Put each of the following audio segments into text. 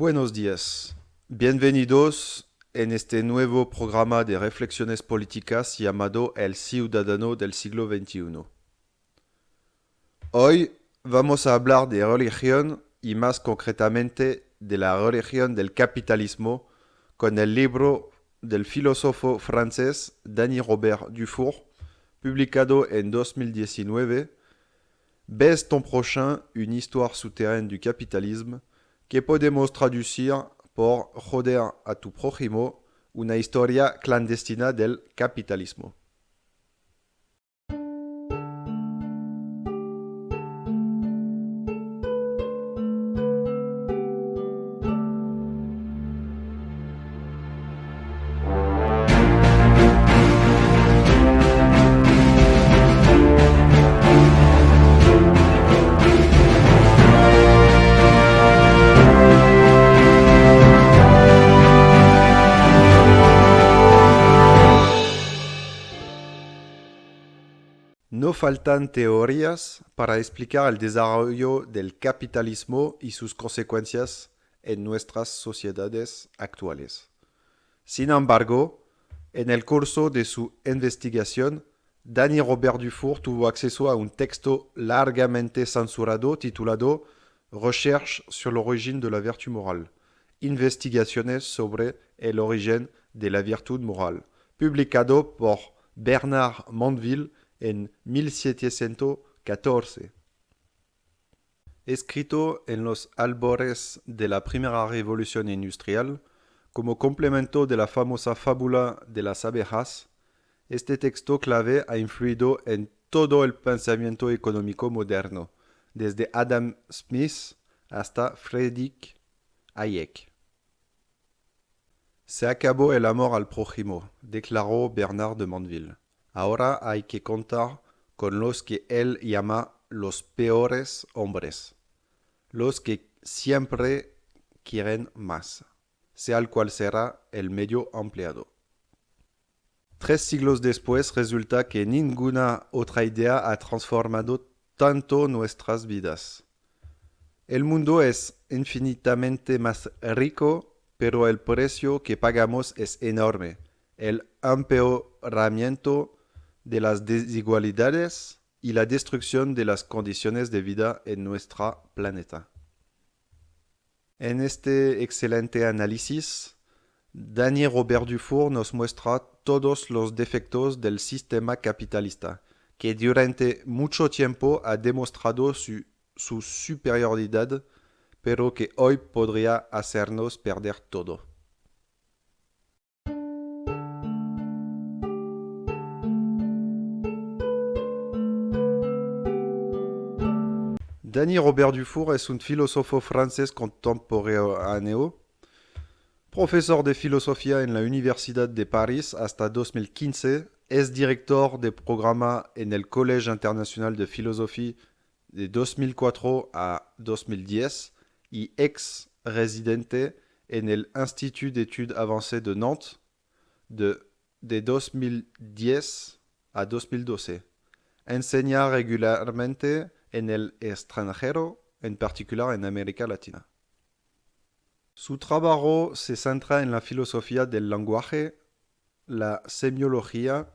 Buenos días. Bienvenidos en este nuevo programa de reflexiones políticas llamado El Ciudadano del siglo XXI. Hoy vamos a hablar de religión y más concretamente de la religión del capitalismo con el libro del filósofo francés Denis Robert Dufour, publicado en 2019, Baisse ton prochain, une histoire souterraine du capitalisme, que podemos traducir por Joder a tu prójimo, una historia clandestina del capitalismo. No faltan teorías para explicar el desarrollo del capitalismo y sus consecuencias en nuestras sociedades actuales. Sin embargo, en el curso de su investigación, Denis Robert Dufour tuvo acceso a un texto largamente censurado titulado Recherche sur l'origine de la vertu morale, investigaciones sobre el origen de la virtud moral, publicado por Bernard Mandeville en 1714. Escrito en los albores de la primera revolución industrial, como complemento de la famosa fábula de las abejas, este texto clave ha influido en todo el pensamiento económico moderno, desde Adam Smith hasta Friedrich Hayek. Se acabó el amor al prójimo, declaró Bernard de Mandeville. Ahora hay que contar con los que él llama los peores hombres, los que siempre quieren más, sea el cual será el medio empleado. 3 siglos después resulta que ninguna otra idea ha transformado tanto nuestras vidas. El mundo es infinitamente más rico, pero el precio que pagamos es enorme. El empeoramiento de las desigualdades y la destrucción de las condiciones de vida en nuestro planeta. En este excelente análisis, Denis Robert Dufour nos muestra todos los defectos del sistema capitalista, que durante mucho tiempo ha demostrado su superioridad, pero que hoy podría hacernos perder todo. Denis Robert Dufour es un filósofo francés contemporáneo, profesor de filosofía en la Universidad de París hasta 2015, es director de programa en el Collège International de Philosophie de 2004 a 2010 y ex residente en el Institut d'études avancées de Nantes de 2010 a 2012. Enseña regularmente en el extranjero, en particular en América Latina. Su trabajo se centra en la filosofía del lenguaje, la semiología,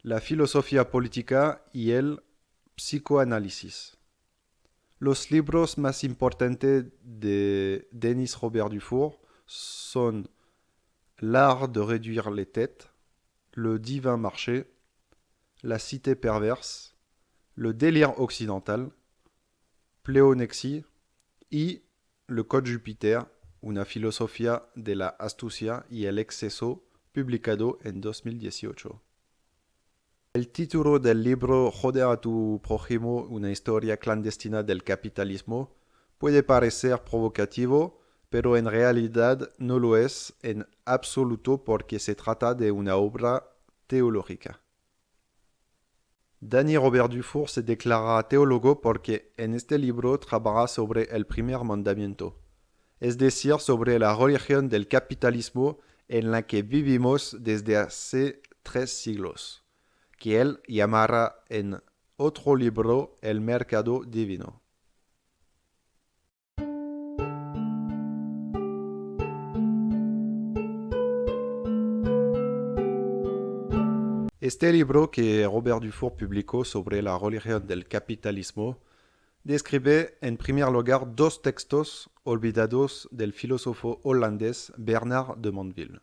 la filosofía política y el psicoanálisis. Los libros más importantes de Denis Robert Dufour son L'art de réduire les têtes, Le divin marché, La cité perverse, Le délire occidental, Pleonexie y Le Code Jupiter, una filosofía de la astucia y el exceso, publicado en 2018. El título del libro Joder a tu prójimo, una historia clandestina del capitalismo, puede parecer provocativo, pero en realidad no lo es en absoluto porque se trata de una obra teológica. Denis Robert Dufour se declara teólogo porque en este libro trabaja sobre el primer mandamiento, es decir, sobre la religión del capitalismo en la que vivimos desde hace 3 siglos, que él llamará en otro libro el mercado divino. Este libro que Robert Dufour publicó sobre la religión del capitalismo describe en primer lugar dos textos olvidados del filósofo holandés Bernard de Monville.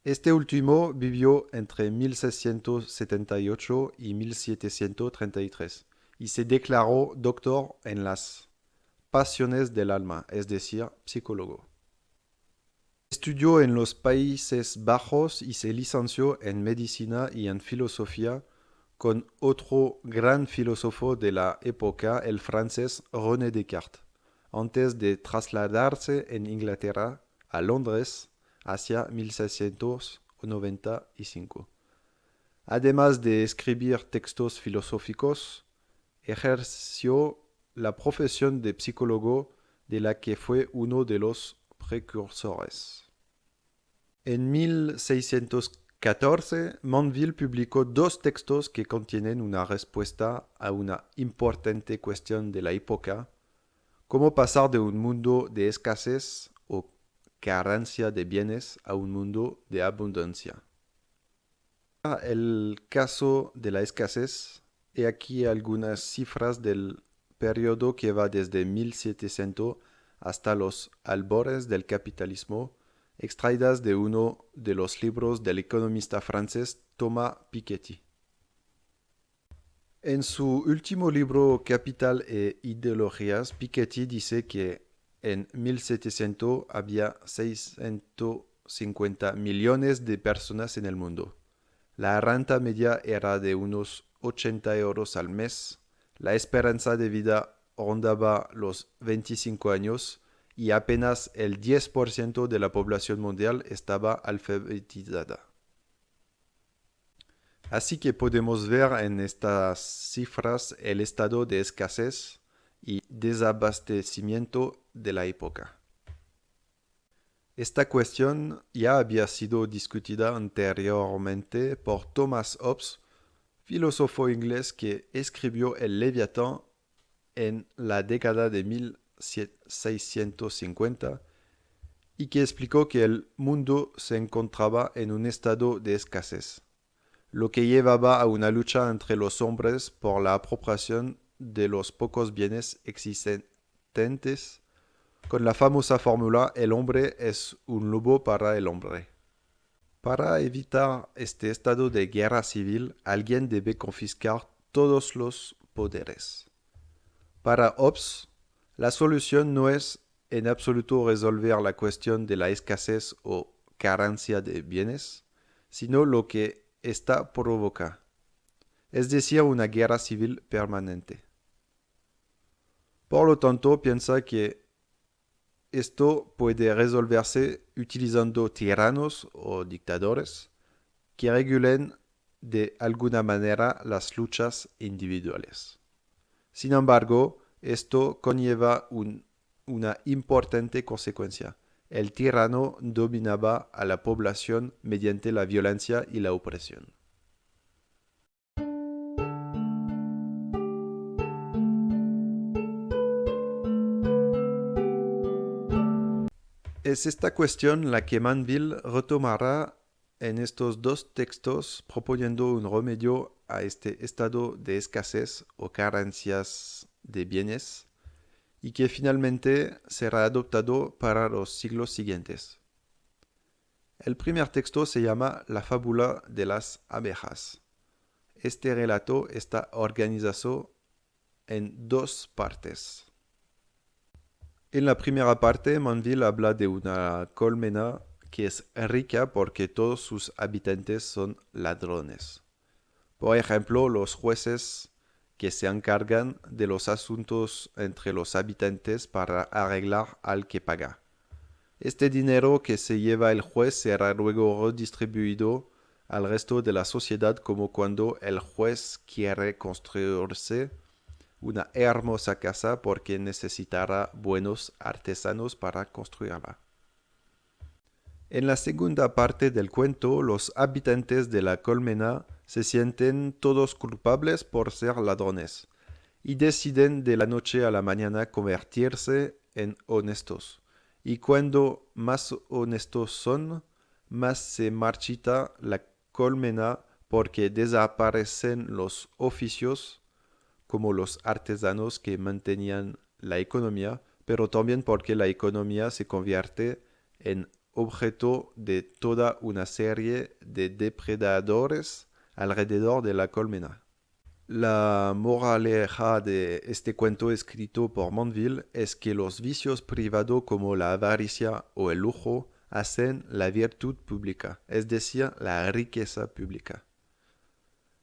Este último vivió entre 1678 y 1733 y se declaró doctor en las pasiones del alma, es decir, psicólogo. Estudió en los Países Bajos y se licenció en medicina y en filosofía con otro gran filósofo de la época, el francés René Descartes, antes de trasladarse en Inglaterra a Londres hacia 1695. Además de escribir textos filosóficos, ejerció la profesión de psicólogo de la que fue uno de los precursores. En 1614, Monville publicó dos textos que contienen una respuesta a una importante cuestión de la época: cómo pasar de un mundo de escasez o carencia de bienes a un mundo de abundancia. El caso de la escasez, he aquí algunas cifras del periodo que va desde 1700 hasta los albores del capitalismo, extraídas de uno de los libros del economista francés Thomas Piketty. En su último libro Capital e Ideologías, Piketty dice que en 1700 había 650 millones de personas en el mundo. La renta media era de unos 80 euros al mes, la esperanza de vida rondaba los 25 años y apenas el 10% de la población mundial estaba alfabetizada. Así que podemos ver en estas cifras el estado de escasez y desabastecimiento de la época. Esta cuestión ya había sido discutida anteriormente por Thomas Hobbes, filósofo inglés que escribió El Leviatán en la década de 1650 y que explicó que el mundo se encontraba en un estado de escasez, lo que llevaba a una lucha entre los hombres por la apropiación de los pocos bienes existentes, con la famosa fórmula: el hombre es un lobo para el hombre. Para evitar este estado de guerra civil, alguien debe confiscar todos los poderes. Para Hobbes, la solución no es en absoluto resolver la cuestión de la escasez o carencia de bienes, sino lo que ésta provoca, es decir, una guerra civil permanente. Por lo tanto, piensa que esto puede resolverse utilizando tiranos o dictadores que regulen de alguna manera las luchas individuales. Sin embargo, esto conlleva una importante consecuencia. El tirano dominaba a la población mediante la violencia y la opresión. Es esta cuestión la que Manville retomará en estos dos textos, proponiendo un remedio a este estado de escasez o carencias de bienes, y que finalmente será adoptado para los siglos siguientes. El primer texto se llama La fábula de las abejas. Este relato está organizado en dos partes. En la primera parte, Manville habla de una colmena que es rica porque todos sus habitantes son ladrones. Por ejemplo, los jueces que se encargan de los asuntos entre los habitantes para arreglar al que paga. Este dinero que se lleva el juez será luego redistribuido al resto de la sociedad, como cuando el juez quiere construirse una hermosa casa porque necesitará buenos artesanos para construirla. En la segunda parte del cuento, los habitantes de la colmena se sienten todos culpables por ser ladrones y deciden de la noche a la mañana convertirse en honestos. Y cuando más honestos son, más se marchita la colmena porque desaparecen los oficios como los artesanos que mantenían la economía, pero también porque la economía se convierte en objeto de toda una serie de depredadores alrededor de la colmena. La moraleja de este cuento escrito por Mandeville es que los vicios privados como la avaricia o el lujo hacen la virtud pública, es decir, la riqueza pública.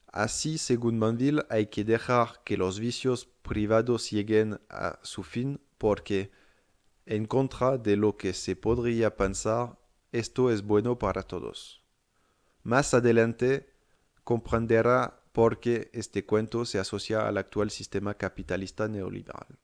Así, según Mandeville, hay que dejar que los vicios privados lleguen a su fin porque, en contra de lo que se podría pensar, esto es bueno para todos. Más adelante comprenderá por qué este cuento se asocia al actual sistema capitalista neoliberal.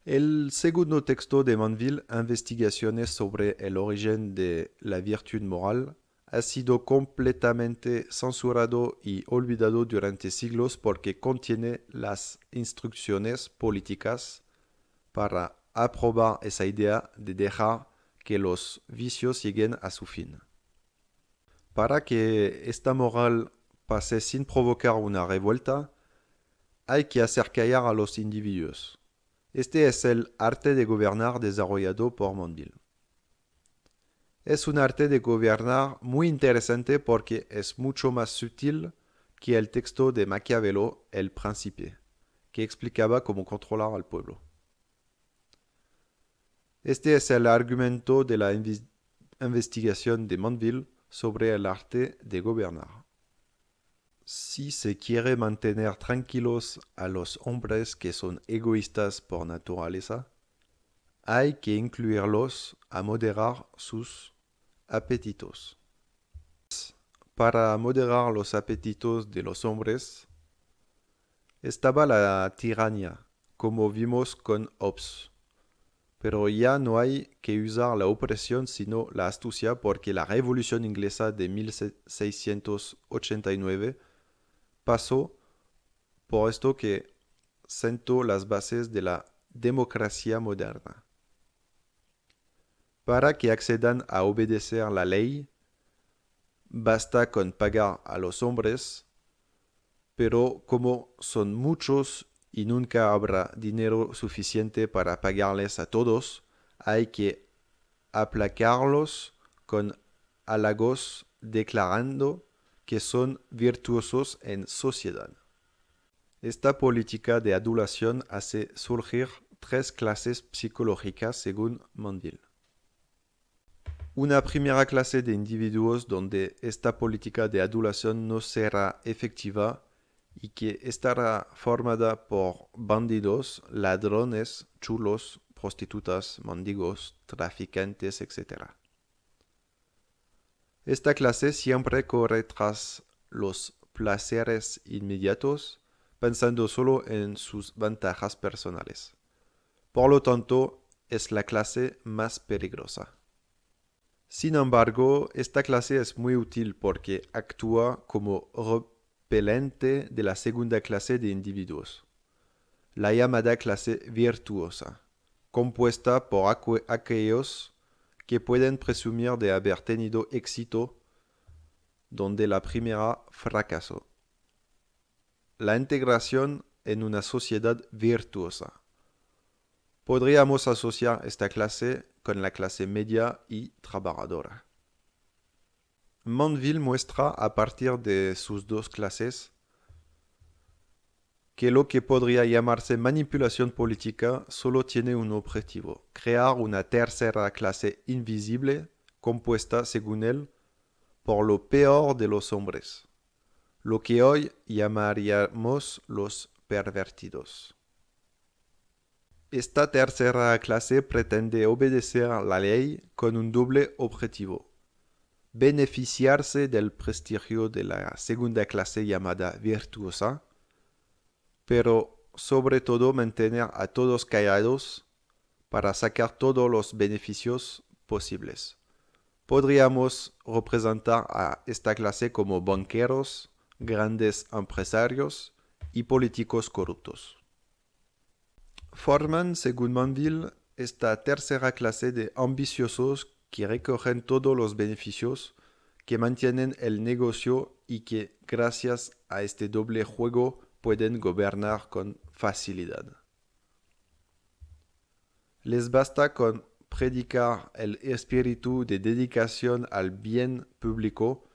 El segundo texto de Mandeville, Investigaciones sobre el origen de la virtud moral, ha sido completamente censurado y olvidado durante siglos porque contiene las instrucciones políticas para aprobar esa idea de dejar que los vicios lleguen a su fin. Para que esta moral pase sin provocar una revuelta, hay que hacer callar a los individuos. Este es el arte de gobernar desarrollado por Mandeville. Es un arte de gobernar muy interesante porque es mucho más sutil que el texto de Maquiavelo, El Príncipe, que explicaba cómo controlar al pueblo. Este es el argumento de la investigación de Mandeville sobre el arte de gobernar. Si se quiere mantener tranquilos a los hombres que son egoístas por naturaleza, hay que incluirlos a moderar sus apetitos. Para moderar los apetitos de los hombres, estaba la tiranía, como vimos con Hobbes. Pero ya no hay que usar la opresión sino la astucia porque la Revolución Inglesa de 1689 pasó por esto que sentó las bases de la democracia moderna. Para que accedan a obedecer la ley, basta con pagar a los hombres, pero como son muchos y nunca habrá dinero suficiente para pagarles a todos, hay que aplacarlos con halagos declarando que son virtuosos en sociedad. Esta política de adulación hace surgir tres clases psicológicas según Mandeville. Una primera clase de individuos donde esta política de adulación no será efectiva y que estará formada por bandidos, ladrones, chulos, prostitutas, mendigos, traficantes, etc. Esta clase siempre corre tras los placeres inmediatos, pensando solo en sus ventajas personales. Por lo tanto, es la clase más peligrosa. Sin embargo, esta clase es muy útil porque actúa como repelente de la segunda clase de individuos, la llamada clase virtuosa, compuesta por aquellos que pueden presumir de haber tenido éxito donde la primera fracasó. La integración en una sociedad virtuosa. Podríamos asociar esta clase con la clase media y trabajadora. Mandeville muestra a partir de sus dos clases que lo que podría llamarse manipulación política solo tiene un objetivo: crear una tercera clase invisible compuesta, según él, por lo peor de los hombres, lo que hoy llamaríamos los pervertidos. Esta tercera clase pretende obedecer la ley con un doble objetivo: beneficiarse del prestigio de la segunda clase llamada virtuosa, pero sobre todo mantener a todos callados para sacar todos los beneficios posibles. Podríamos representar a esta clase como banqueros, grandes empresarios y políticos corruptos. Forman, según Manville, esta tercera clase de ambiciosos que recogen todos los beneficios, que mantienen el negocio y que, gracias a este doble juego, pueden gobernar con facilidad. Les basta con predicar el espíritu de dedicación al bien público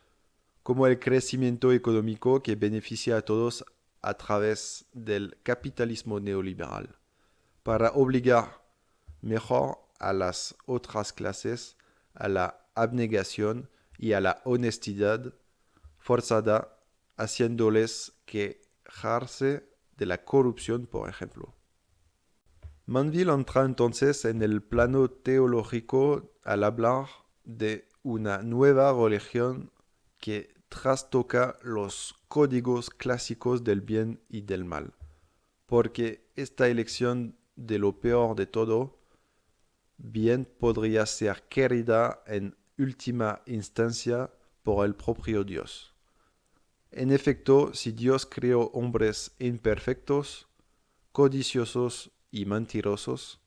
como el crecimiento económico que beneficia a todos a través del capitalismo neoliberal, para obligar mejor a las otras clases a la abnegación y a la honestidad forzada, haciéndoles quejarse de la corrupción, por ejemplo. Manville entra entonces en el plano teológico al hablar de una nueva religión que trastoca los códigos clásicos del bien y del mal, porque esta elección de lo peor de todo bien podría ser querida en última instancia por el propio Dios. En efecto, si Dios creó hombres imperfectos, codiciosos y mentirosos,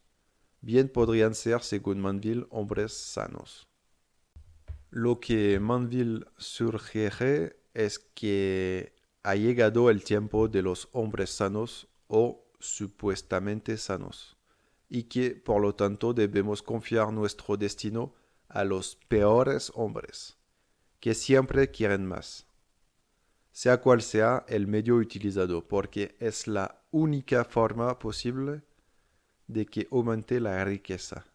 bien podrían ser, según Manville, hombres sanos. Lo que Manville sugiere es que ha llegado el tiempo de los hombres sanos o supuestamente sanos, y que por lo tanto debemos confiar nuestro destino a los peores hombres, que siempre quieren más, sea cual sea el medio utilizado, porque es la única forma posible de que aumente la riqueza.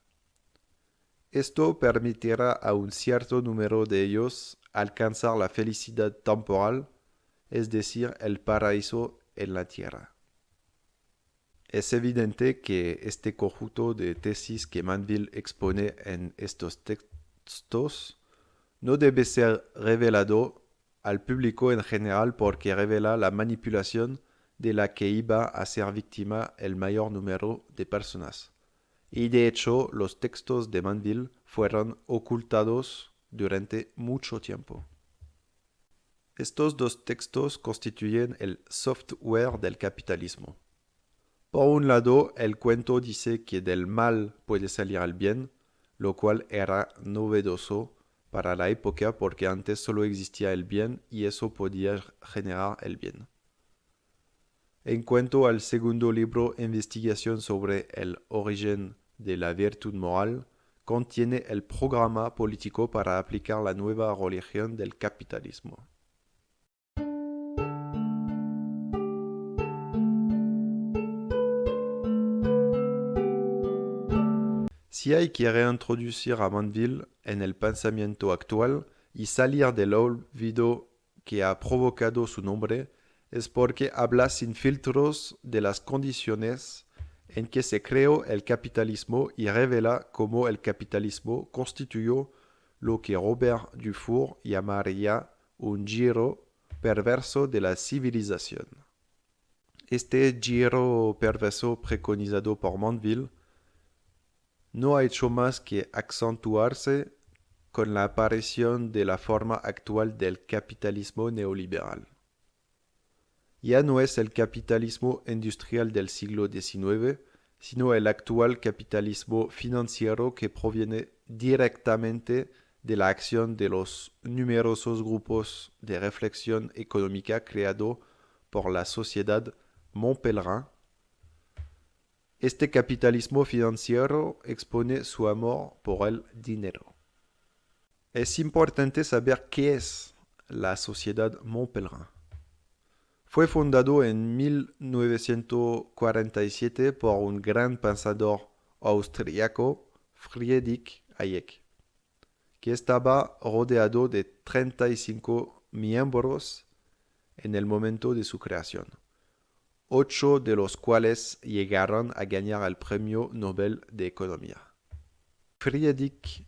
Esto permitirá a un cierto número de ellos alcanzar la felicidad temporal, es decir, el paraíso en la tierra. Es evidente que este conjunto de tesis que Manville expone en estos textos no debe ser revelado al público en general porque revela la manipulación de la que iba a ser víctima el mayor número de personas. Y de hecho, los textos de Manville fueron ocultados durante mucho tiempo. Estos dos textos constituyen el software del capitalismo. Por un lado, el cuento dice que del mal puede salir el bien, lo cual era novedoso para la época porque antes solo existía el bien y eso podía generar el bien. En cuanto al segundo libro, Investigación sobre el origen de la virtud moral, contiene el programa político para aplicar la nueva religión del capitalismo. Si hay que reintroducir a Manville en el pensamiento actual y salir del olvido que ha provocado su nombre, es porque habla sin filtros de las condiciones en que se creó el capitalismo y revela cómo el capitalismo constituyó lo que Robert Dufour llamaría un giro perverso de la civilización. Este giro perverso preconizado por Manville no ha hecho más que acentuarse con la aparición de la forma actual del capitalismo neoliberal. Ya no es el capitalismo industrial del siglo XIX, sino el actual capitalismo financiero que proviene directamente de la acción de los numerosos grupos de reflexión económica creados por la sociedad Montpellerin. Este capitalismo financiero expone su amor por el dinero. Es importante saber qué es la sociedad Montpellerin. Fue fundado en 1947 por un gran pensador austriaco, Friedrich Hayek, que estaba rodeado de 35 miembros en el momento de su creación, 8 de los cuales llegaron a ganar el Premio Nobel de Economía. Friedrich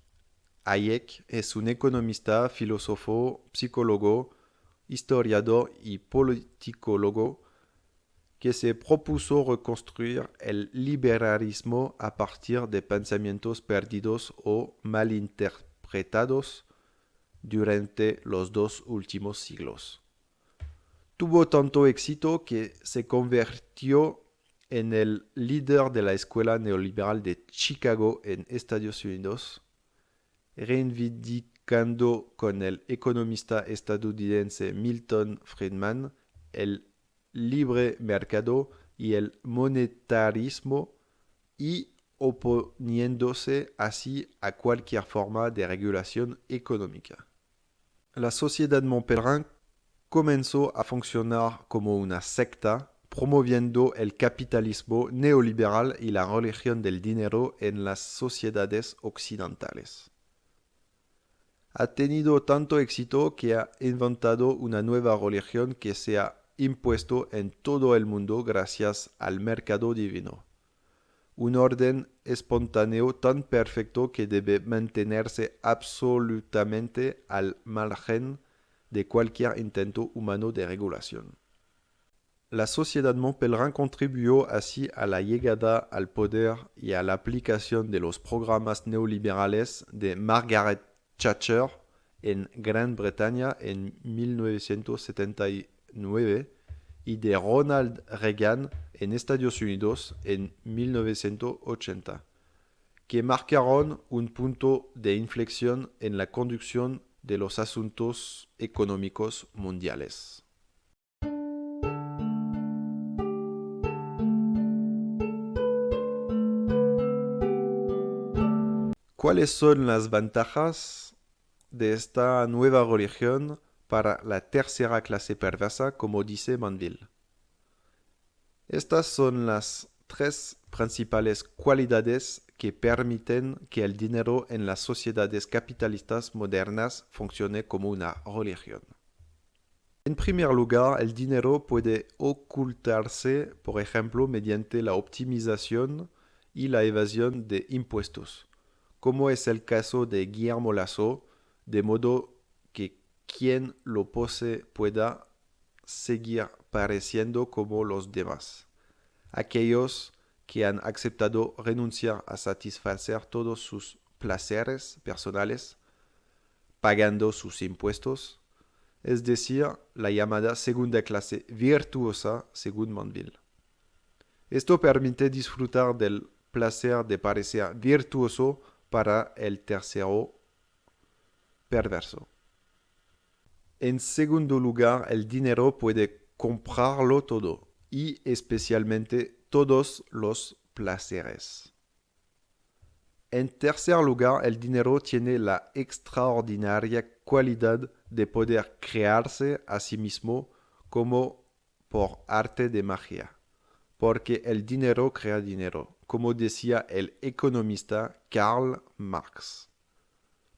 Hayek es un economista, filósofo, psicólogo, historiador y politicólogo que se propuso reconstruir el liberalismo a partir de pensamientos perdidos o malinterpretados durante los 2 últimos siglos. Tuvo tanto éxito que se convirtió en el líder de la escuela neoliberal de Chicago en Estados Unidos, reivindicando con el economista estadounidense Milton Friedman el libre mercado y el monetarismo y oponiéndose así a cualquier forma de regulación económica. La Sociedad Montpellier comenzó a funcionar como una secta, promoviendo el capitalismo neoliberal y la religión del dinero en las sociedades occidentales. Ha tenido tanto éxito que ha inventado una nueva religión que se ha impuesto en todo el mundo gracias al mercado divino. Un orden espontáneo tan perfecto que debe mantenerse absolutamente al margen de cualquier intento humano de regulación. La sociedad Montpellier contribuyó así a la llegada al poder y a la aplicación de los programas neoliberales de Margaret Thatcher en Gran Bretaña en 1979 y de Ronald Reagan en Estados Unidos en 1980, que marcaron un punto de inflexión en la conducción de los asuntos económicos mundiales. ¿Cuáles son las ventajas de esta nueva religión para la tercera clase perversa, como dice Manville? Estas son las tres principales cualidades que permiten que el dinero en las sociedades capitalistas modernas funcione como una religión. En primer lugar, el dinero puede ocultarse, por ejemplo, mediante la optimización y la evasión de impuestos, como es el caso de Guillermo Lasso, de modo que quien lo posee pueda seguir pareciendo como los demás, aquellos que han aceptado renunciar a satisfacer todos sus placeres personales, pagando sus impuestos, es decir, la llamada segunda clase virtuosa según Manville. Esto permite disfrutar del placer de parecer virtuoso para el tercero perverso. En segundo lugar, el dinero puede comprarlo todo y especialmente todos los placeres. En tercer lugar, el dinero tiene la extraordinaria cualidad de poder crearse a sí mismo como por arte de magia, porque el dinero crea dinero, como decía el economista Karl Marx.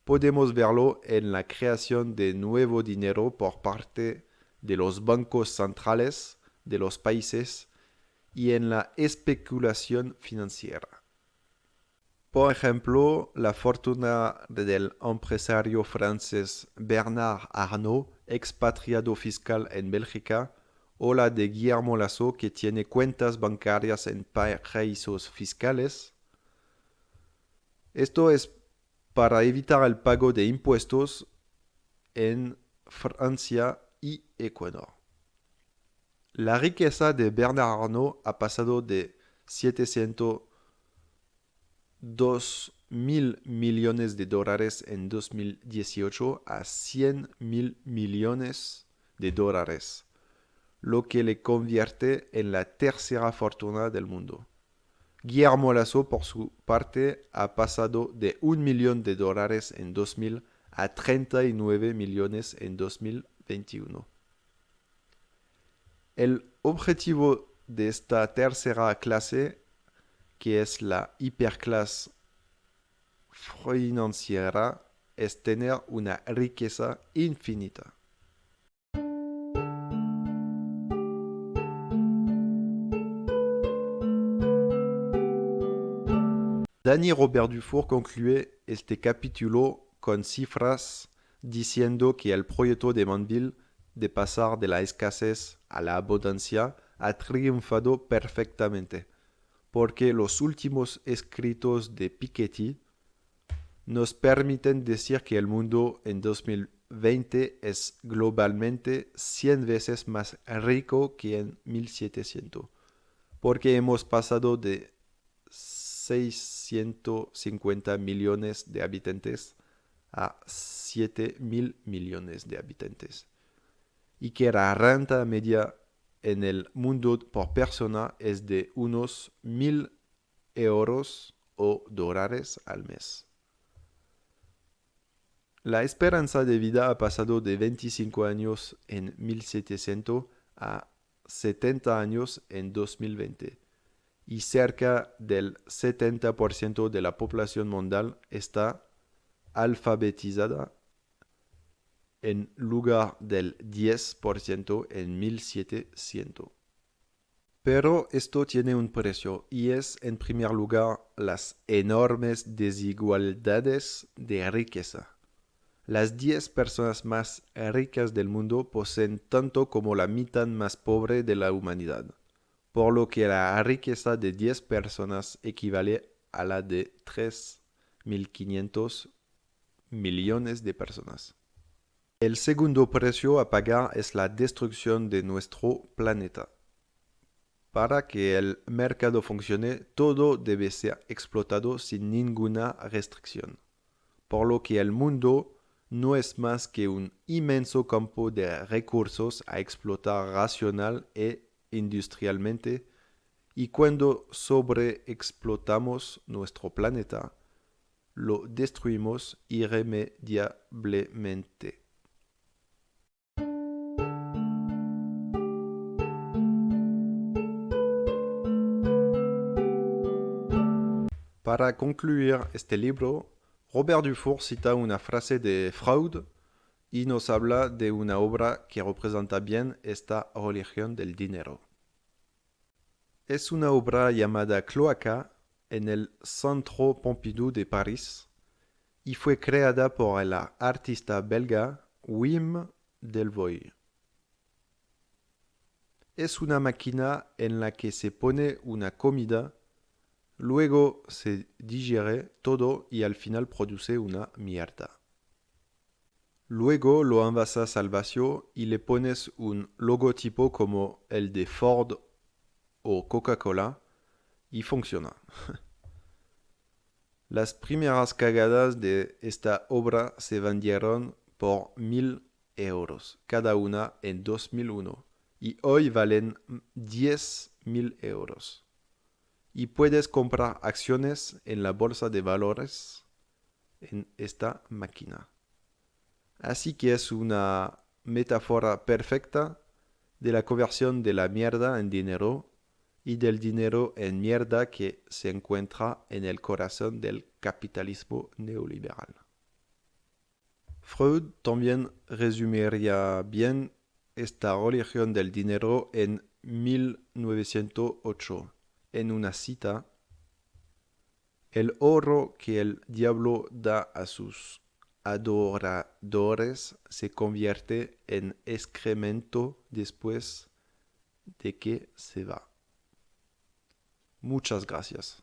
Podemos verlo en la creación de nuevo dinero por parte de los bancos centrales de los países y en la especulación financiera. Por ejemplo, la fortuna del empresario francés Bernard Arnault, expatriado fiscal en Bélgica, o la de Guillermo Lasso, que tiene cuentas bancarias en paraísos fiscales. Esto es para evitar el pago de impuestos en Francia y Ecuador. La riqueza de Bernard Arnault ha pasado de 702.000 millones de dólares en 2018 a 100.000 millones de dólares, lo que le convierte en la tercera fortuna del mundo. Guillermo Lasso, por su parte, ha pasado de 1 millón de dólares en 2000 a 39 millones en 2021. El objetivo de esta tercera clase, que es la hiperclase financiera, es tener una riqueza infinita. Dany Robert Dufour concluye este capítulo con cifras diciendo que el proyecto de Manville de pasar de la escasez a la abundancia ha triunfado perfectamente, porque los últimos escritos de Piketty nos permiten decir que el mundo en 2020 es globalmente 100 veces más rico que en 1700. porque hemos pasado de 650 millones de habitantes a 7.000 millones de habitantes. Y que la renta media en el mundo por persona es de unos 1.000 euros o dólares al mes. La esperanza de vida ha pasado de 25 años en 1700 a 70 años en 2020 y cerca del 70% de la población mundial está alfabetizada en lugar del 10% en 1700. Pero esto tiene un precio y es en primer lugar las enormes desigualdades de riqueza. Las 10 personas más ricas del mundo poseen tanto como la mitad más pobre de la humanidad, por lo que la riqueza de 10 personas equivale a la de 3.500 millones de personas. El segundo precio a pagar es la destrucción de nuestro planeta. Para que el mercado funcione, todo debe ser explotado sin ninguna restricción, por lo que el mundo no es más que un inmenso campo de recursos a explotar racional e industrialmente, y cuando sobreexplotamos nuestro planeta, lo destruimos irremediablemente. Para concluir este libro, Robert Dufour cita una frase de Freud y nos habla de una obra que representa bien esta religión del dinero. Es una obra llamada Cloaca en el Centro Pompidou de París y fue creada por el artista belga Wim Delvoye. Es una máquina en la que se pone una comida, luego se digiere todo y al final produce una mierda. Luego lo envasas al vacío y le pones un logotipo como el de Ford o Coca-Cola y funciona. Las primeras cagadas de esta obra se vendieron por 1.000 euros, cada una en 2001, y hoy valen 10.000 euros. Y puedes comprar acciones en la bolsa de valores en esta máquina. Así que es una metáfora perfecta de la conversión de la mierda en dinero y del dinero en mierda que se encuentra en el corazón del capitalismo neoliberal. Freud también resumiría bien esta religión del dinero en 1908, en una cita: el oro que el diablo da a sus adoradores se convierte en excremento después de que se va. Muchas gracias.